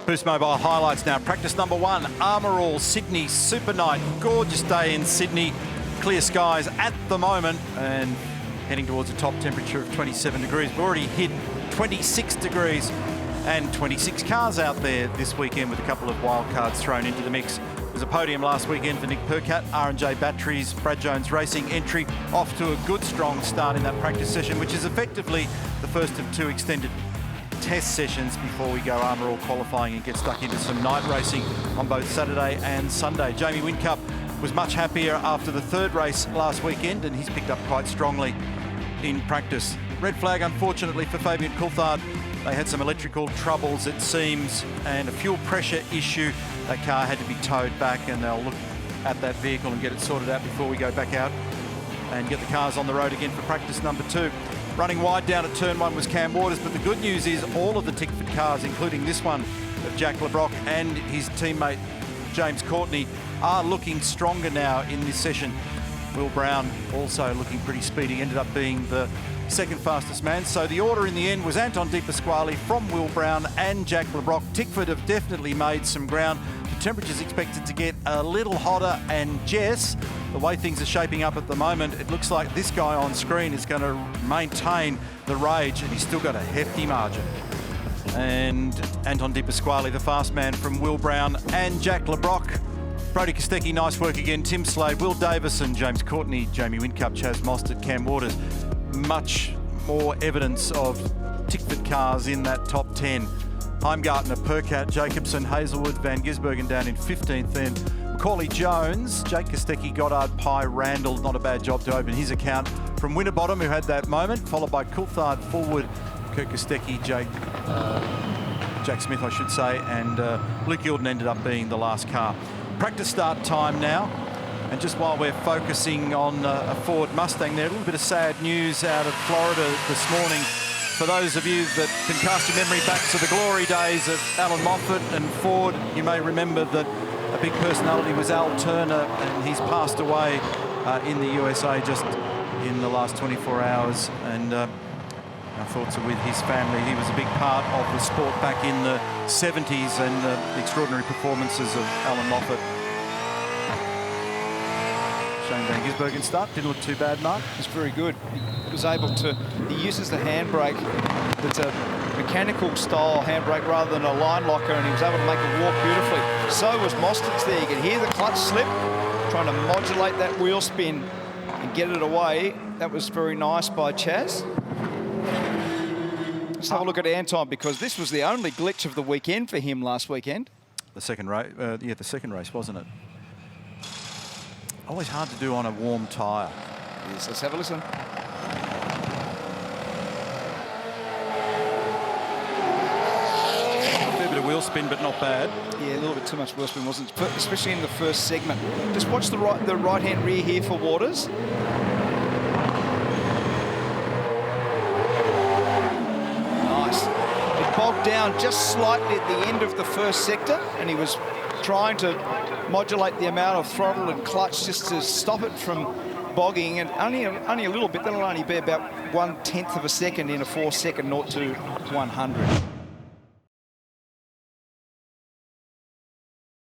Boost Mobile highlights now. Practice number 1, Armour All, Sydney, SuperNight. Gorgeous day in Sydney. Clear skies at the moment and heading towards a top temperature of 27 degrees. We've already hit 26 degrees and 26 cars out there this weekend with a couple of wild cards thrown into the mix. There's a podium last weekend for Nick Percat, R&J Batteries, Brad Jones Racing entry, off to a good strong start in that practice session, which is effectively the first of 2 extended test sessions before we go Armour All qualifying and get stuck into some night racing on both Saturday and Sunday. Jamie Whincup was much happier after the 3rd race last weekend, and he's picked up quite strongly in practice. Red flag, unfortunately, for Fabian Coulthard. They had some electrical troubles, it seems, and a fuel pressure issue. That car had to be towed back, and they'll look at that vehicle and get it sorted out before we go back out and get the cars on the road again for practice number 2. Running wide down at turn 1 was Cam Waters, but the good news is all of the Tickford cars, including this one of Jack LeBrock and his teammate James Courtney, are looking stronger now in this session. Will Brown also looking pretty speedy, ended up being the 2nd fastest man. So the order in the end was Anton De Pasquale from Will Brown and Jack LeBrock. Tickford have definitely made some ground. The temperature's expected to get a little hotter, and Jess, the way things are shaping up at the moment, it looks like this guy on screen is going to maintain the rage, and he's still got a hefty margin. And Anton De Pasquale, the fast man from Will Brown and Jack LeBrock. Brody Kostecki, nice work again. Tim Slade, Will Davison, James Courtney, Jamie Whincup, Chaz Mostert, Cam Waters. Much more evidence of Tickford cars in that top 10. Heimgartner, Percat, Jacobson, Hazelwood, Van Gisbergen down in 15th then. Macaulay Jones, Jake Kostecki, Goddard, Pye, Randall. Not a bad job to open his account. From Winterbottom, who had that moment, followed by Coulthard, Fullwood, Kurt Kostecki, Jack Smith, I should say, and Luke Gilden ended up being the last car. Practice start time now. And just while we're focusing on a Ford Mustang there, a little bit of sad news out of Florida this morning. For those of you that can cast your memory back to the glory days of Alan Moffat and Ford, you may remember that a big personality was Al Turner, and he's passed away in the USA just in the last 24 hours. And our thoughts are with his family. He was a big part of the sport back in the 70s, and the extraordinary performances of Alan Moffat. Shane Van Gisbergen start, didn't look too bad, Mark. It was very good. He was able to, he uses the handbrake that's a mechanical style handbrake rather than a line locker, and he was able to make it walk beautifully. So was Mostert's there. You could hear the clutch slip, trying to modulate that wheel spin and get it away. That was very nice by Chaz. Let's have a look at Anton, because this was the only glitch of the weekend for him last weekend. The second race, yeah, the second race, wasn't it? Always hard to do on a warm tyre. Yes, let's have a listen. A fair bit of wheel spin, but not bad. Yeah, a little bit too much wheel spin, wasn't it? Especially in the first segment. Just watch the right-hand rear here for Waters. Nice. It bogged down just slightly at the end of the first sector, and he was trying to modulate the amount of throttle and clutch just to stop it from bogging, and only a little bit. That'll only be about 1/10 of a second in a 4-second 0 to 100.